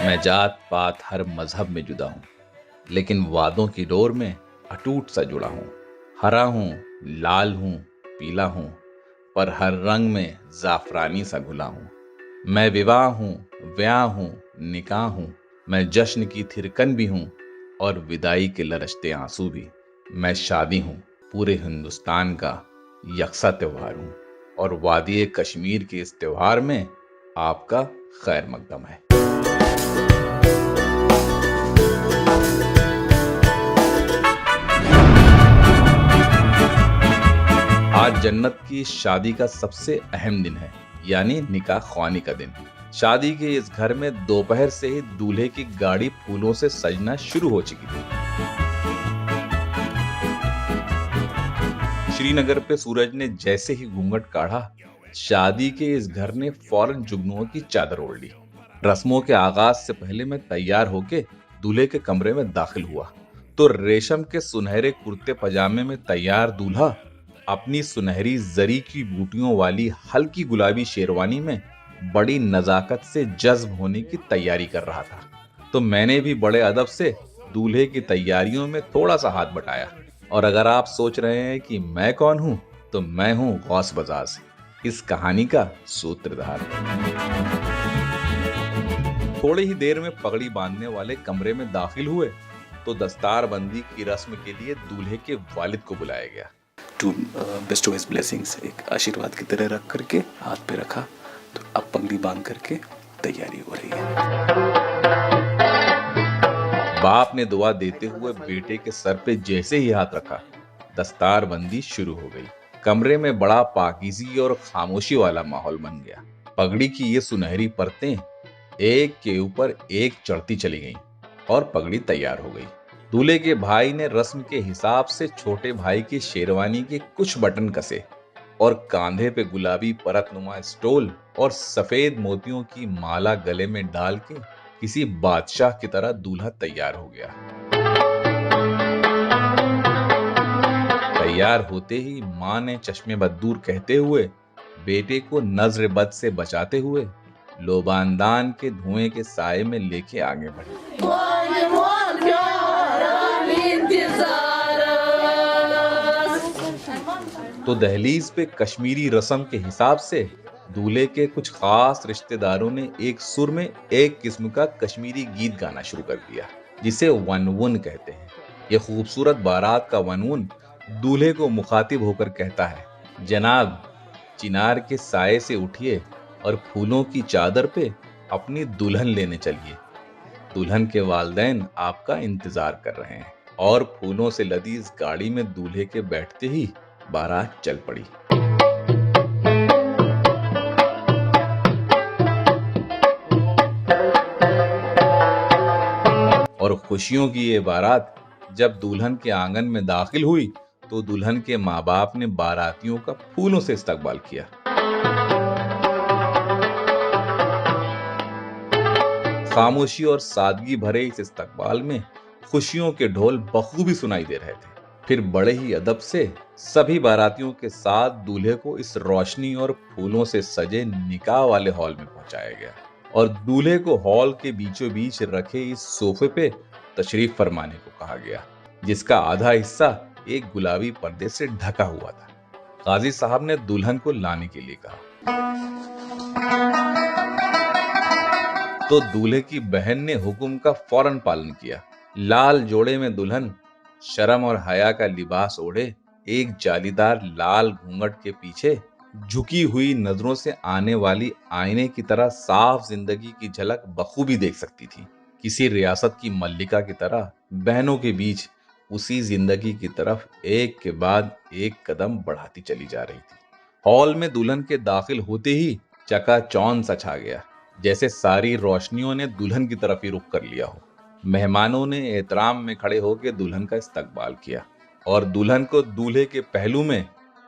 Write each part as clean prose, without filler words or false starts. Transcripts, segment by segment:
मैं जात पात हर मजहब में जुदा हूँ, लेकिन वादों की डोर में अटूट सा जुड़ा हूँ। हरा हूँ, लाल हूँ, पीला हूँ, पर हर रंग में जाफरानी सा घुला हूँ। मैं विवाह हूँ, ब्याह हूँ, निकाह हूँ। मैं जश्न की थिरकन भी हूँ और विदाई के लरजते आंसू भी। मैं शादी हूँ, पूरे हिंदुस्तान का यकसा त्योहार हूँ, और वादी कश्मीर के इस त्योहार में आपका खैर मकदम है। आज जन्नत की शादी का सबसे अहम दिन है, यानी निकाह ख्वानी का दिन। शादी के इस घर में दोपहर से ही दूल्हे की गाड़ी फूलों से सजना शुरू हो चुकी थी। श्रीनगर पे सूरज ने जैसे ही घूंघट काढ़ा, शादी के इस घर ने फौरन जुगनुओं की चादर ओढ़ ली। रस्मों के आगाज से पहले मैं तैयार होके दूल्हे के कमरे में दाखिल हुआ तो रेशम के सुनहरे कुर्ते पजामे में तैयार दूल्हा अपनी सुनहरी जरी की बूटियों वाली हल्की गुलाबी शेरवानी में बड़ी नजाकत से जज्ब होने की तैयारी कर रहा था। तो मैंने भी बड़े अदब से दूल्हे की तैयारियों में थोड़ा सा हाथ बटाया। और अगर आप सोच रहे हैं कि मैं कौन हूं, तो मैं हूं गौस बजाज, इस कहानी का सूत्रधार। थोड़ी ही देर में पगड़ी बांधने वाले कमरे में दाखिल हुए तो दस्तारबंदी की रस्म के लिए दूल्हे के वालिद को बुलाया गया। टू बेस्टो हिज ब्लेसिंग्स, एक आशीर्वाद की तरह रख करके हाथ पे रखा। तो अब पगड़ी बांध करके तैयारी हो रही है। बाप ने दुआ देते हुए बेटे के सर पे जैसे ही हाथ रखा, दस्तारबंदी शुरू हो गई। कमरे में बड़ा पाकीज़ी और खामोशी वाला माहौल बन गया। पगड़ी की ये सुनहरी परतें एक के ऊपर एक चढ़ती चली गईं और पगड़ी तैयार हो गई। दूल्हे के भाई ने रस्म के हिसाब से छोटे भाई की शेरवानी के कुछ बटन कसे और कांधे पे गुलाबी परतनुमा स्टोल और सफेद मोतियों की माला गले में डाल के किसी बादशाह की तरह दूल्हा तैयार हो गया। तैयार होते ही मां ने चश्मे बद्दूर कहते हुए बेटे को नजर बद से बचाते हुए लोबानदान के धुएं के साए में लेके आगे बढ़ी। तो दहलीज पे कश्मीरी रस्म के हिसाब से दूल्हे के कुछ खास रिश्तेदारों ने एक सुर में एक किस्म का कश्मीरी गीत गाना शुरू कर दिया, जिसे वनवुन कहते हैं। ये खूबसूरत बारात का वनवुन दूल्हे को मुखातिब होकर कहता है, जनाब, चिनार के साए से उठिए और फूलों की चादर पे अपनी दुल्हन लेने चलिए। दुल्हन के वालिदैन आपका इंतजार कर रहे हैं। और फूलों से लदी इस गाड़ी में दूल्हे के बैठते ही बारात चल पड़ी। और खुशियों की ये बारात जब दुल्हन के आंगन में दाखिल हुई तो दुल्हन के माँ बाप ने बारातियों का फूलों से इस्तकबाल किया। खामोशी और सादगी भरे इस इस्तकबाल में खुशियों के ढोल बखूबी सुनाई दे रहे थे। फिर बड़े ही अदब से सभी बारातियों के साथ दूल्हे को इस रोशनी और फूलों से सजे निकाह वाले हॉल में पहुंचाया गया और दूल्हे को हॉल के बीचों बीच रखे इस सोफे पे तशरीफ फरमाने को कहा गया, जिसका आधा हिस्सा एक गुलाबी पर्दे से ढका हुआ था। काजी साहब ने दुल्हन को लाने के लिए कहा तो दूल्हे की बहन ने हुक्म का फौरन पालन किया। लाल जोड़े में दुल्हन शर्म और हया का लिबास ओढ़े एक जालीदार लाल घूंघट के पीछे झुकी हुई नजरों से आने वाली आईने की तरह साफ जिंदगी की झलक बखूबी देख सकती थी। किसी रियासत की मल्लिका की तरह बहनों के बीच उसी जिंदगी की तरफ एक के बाद एक कदम बढ़ाती चली जा रही थी। हॉल में दुल्हन के दाखिल होते ही चकाचौंध सा छा गया, जैसे सारी रोशनियों ने दुल्हन की तरफ ही रुख कर लिया हो। मेहमानों ने एहतराम में खड़े होकर दुल्हन का इस्तकबाल किया और दुल्हन को दूल्हे के पहलू में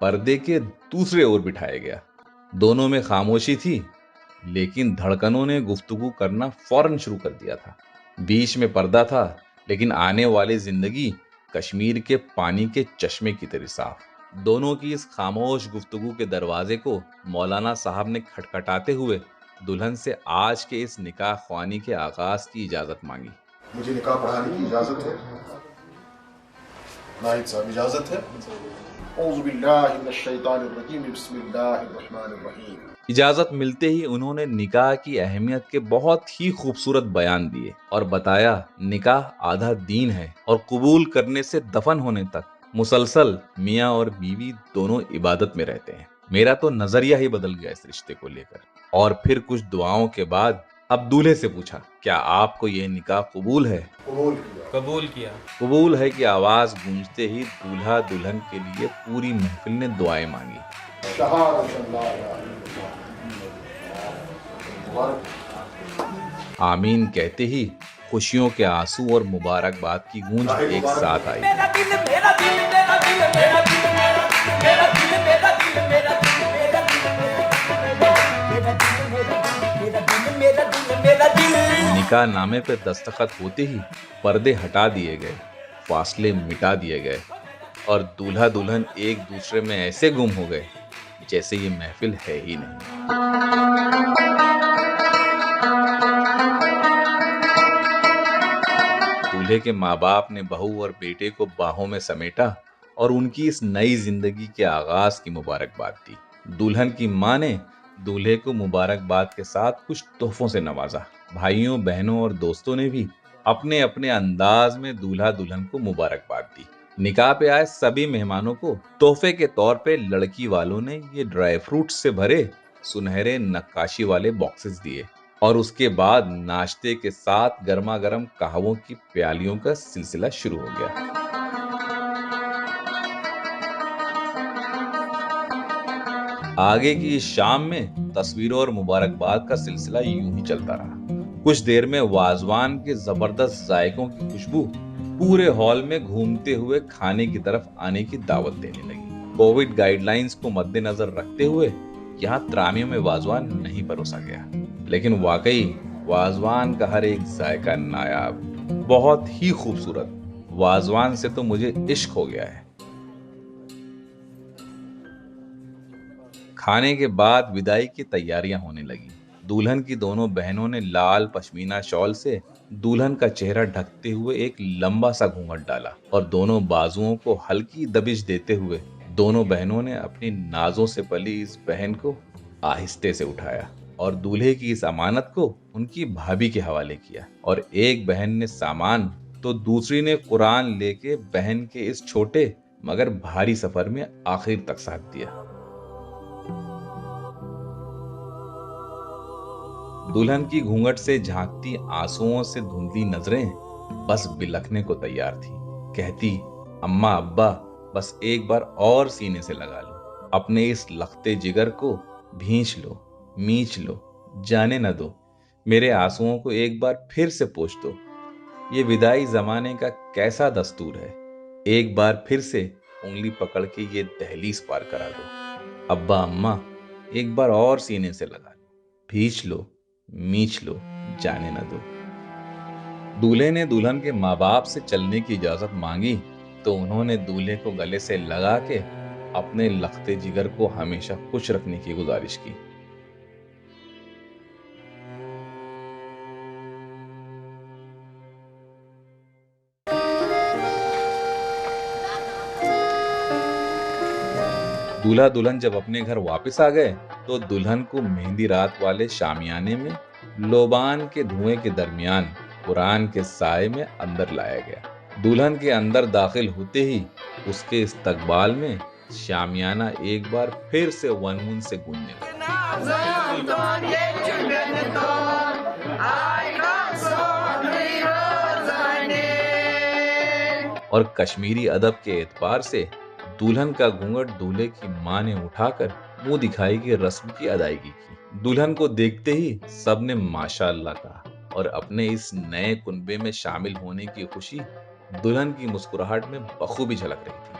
पर्दे के दूसरे ओर बिठाया गया। दोनों में खामोशी थी, लेकिन धड़कनों ने गुफ्तगू करना फौरन शुरू कर दिया था। बीच में पर्दा था, लेकिन आने वाली जिंदगी कश्मीर के पानी के चश्मे की तरह साफ। दोनों की इस खामोश गुफ्तगू के दरवाजे को मौलाना साहब ने खटखटाते हुए दुल्हन से आज के इस निकाह ख्वानी के आगाज की इजाजत मांगी। मुझे निकाह पढ़ाने की इजाजत है? नाहिद साहब इजाजत है? औज़ु बिल्लाहि मिनश शैतानिर रजीम, बिस्मिल्लाहिर रहमानिर रहीम। इजाजत मिलते ही उन्होंने निकाह की अहमियत के बहुत ही खूबसूरत बयान दिए और बताया निकाह आधा दीन है और कबूल करने से दफन होने तक मुसलसल मियाँ और बीवी दोनों इबादत में रहते हैं। मेरा तो नजरिया ही बदल गया इस रिश्ते को लेकर। और फिर कुछ दुआओं के बाद अब दूल्हे से पूछा, क्या आपको ये निकाह कबूल है? कबूल किया। कबूल है की आवाज गूंजते ही दूल्हा दुल्हन के लिए पूरी महफिल ने दुआएं मांगी। आमीन कहते ही खुशियों के आंसू और मुबारकबाद की गूंज एक साथ आई। निकाह नामे पे दस्तखत होते ही पर्दे हटा दिए गए, फासले मिटा दिए गए और दूल्हा दुल्हन एक दूसरे में ऐसे गुम हो गए जैसे ये महफिल है ही नहीं। दूल्हे के माँ बाप ने बहू और बेटे को बाहों में समेटा और उनकी इस नई जिंदगी के आगाज की मुबारकबाद दी। दुल्हन की माँ ने दूल्हे को मुबारकबाद के साथ कुछ तोहफों से नवाजा। भाइयों बहनों और दोस्तों ने भी अपने अपने अंदाज में दूल्हा दुल्हन को मुबारकबाद दी। निकाह पे आए सभी मेहमानों को तोहफे के तौर पे लड़की वालों ने ये ड्राई फ्रूट्स से भरे सुनहरे नक्काशी वाले बॉक्सेस दिए और उसके बाद नाश्ते के साथ गर्मा गर्म कहवों की प्यालियों का सिलसिला शुरू हो गया। आगे की इस शाम में तस्वीरों और मुबारकबाद का सिलसिला यूं ही चलता रहा। कुछ देर में वाजवान के जबरदस्त जायकों की खुशबू पूरे हॉल में घूमते हुए खाने की तरफ आने की दावत देने लगी। कोविड गाइडलाइंस को मद्देनजर रखते हुए यहाँ त्रामियों में वाजवान नहीं परोसा गया, लेकिन वाकई वाजवान का हर एक जायका नायाब, बहुत ही खूबसूरत। वाजवान से तो मुझे इश्क हो गया है। खाने के बाद विदाई की तैयारियां होने लगी। दुल्हन की दोनों बहनों ने लाल पश्मीना शॉल से दुल्हन का चेहरा ढकते हुए एक लंबा सा घूंघट डाला और दोनों बाजुओं को हल्की दबिश देते हुए दोनों बहनों ने अपनी नाजों से पली इस बहन को आहिस्ते से उठाया और दूल्हे की इस अमानत को उनकी भाभी के हवाले किया। और एक बहन ने सामान तो दूसरी ने कुरान लेके बहन के इस छोटे मगर भारी सफर में आखिर तक साथ दिया। दुल्हन की घूंघट से झांकती आंसुओं से धुंधली नजरें बस बिलखने को तैयार थी। कहती, अम्मा अब्बा बस एक बार और सीने से लगा लो, अपने इस लखते जिगर को भींच लो, मींच लो, जाने न दो, मेरे आंसुओं को एक बार फिर से पोंछ दो। ये विदाई जमाने का कैसा दस्तूर है, एक बार फिर से उंगली पकड़ के ये दहलीज पार करा दो। अब्बा अम्मा एक बार और सीने से लगा लो, भींच लो, मींच लो, जाने न दो। दूल्हे ने दुल्हन के माँ बाप से चलने की इजाजत मांगी तो उन्होंने दूल्हे को गले से लगा के अपने लखते जिगर को हमेशा खुश रखने की गुजारिश की। दूल्हा दुल्हन जब अपने घर वापस आ गए तो दुल्हन को मेहंदी रात वाले शामियाने में लोबान के धुएं के दरमियान कुरान के साए में अंदर लाया गया। दुल्हन के अंदर दाखिल होते ही उसके इस्तकबाल में शामियाना एक बार फिर से वनमुन से गूंजने लगा और कश्मीरी अदब के एतबार से दुल्हन का घूंघट दूल्हे की मां ने उठाकर मुंह दिखाई की रस्म की अदायगी की। दुल्हन को देखते ही सबने माशाअल्लाह कहा और अपने इस नए कुनबे में शामिल होने की खुशी दुल्हन की मुस्कुराहट में बखूबी झलक रही थी।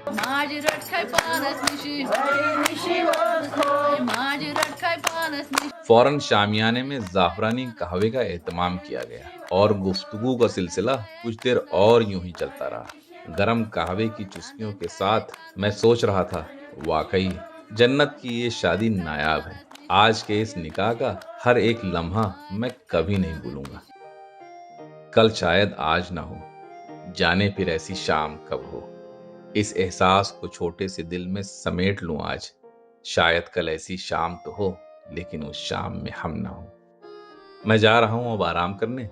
फौरन शामियाने में जाफरानी कहवे का एहतमाम किया गया और गुफ्तगू का सिलसिला कुछ देर और यूं ही चलता रहा। गरम कहवे की चुस्कियों के साथ मैं सोच रहा था, वाकई जन्नत की ये शादी नायाब है। आज के इस निकाह का हर एक लम्हा मैं कभी नहीं भूलूंगा। कल शायद आज ना हो, जाने फिर ऐसी शाम कब हो। इस एहसास को छोटे से दिल में समेट लूं आज। शायद कल ऐसी शाम तो हो, लेकिन उस शाम में हम ना हो। मैं जा रहा हूं अब आराम करने।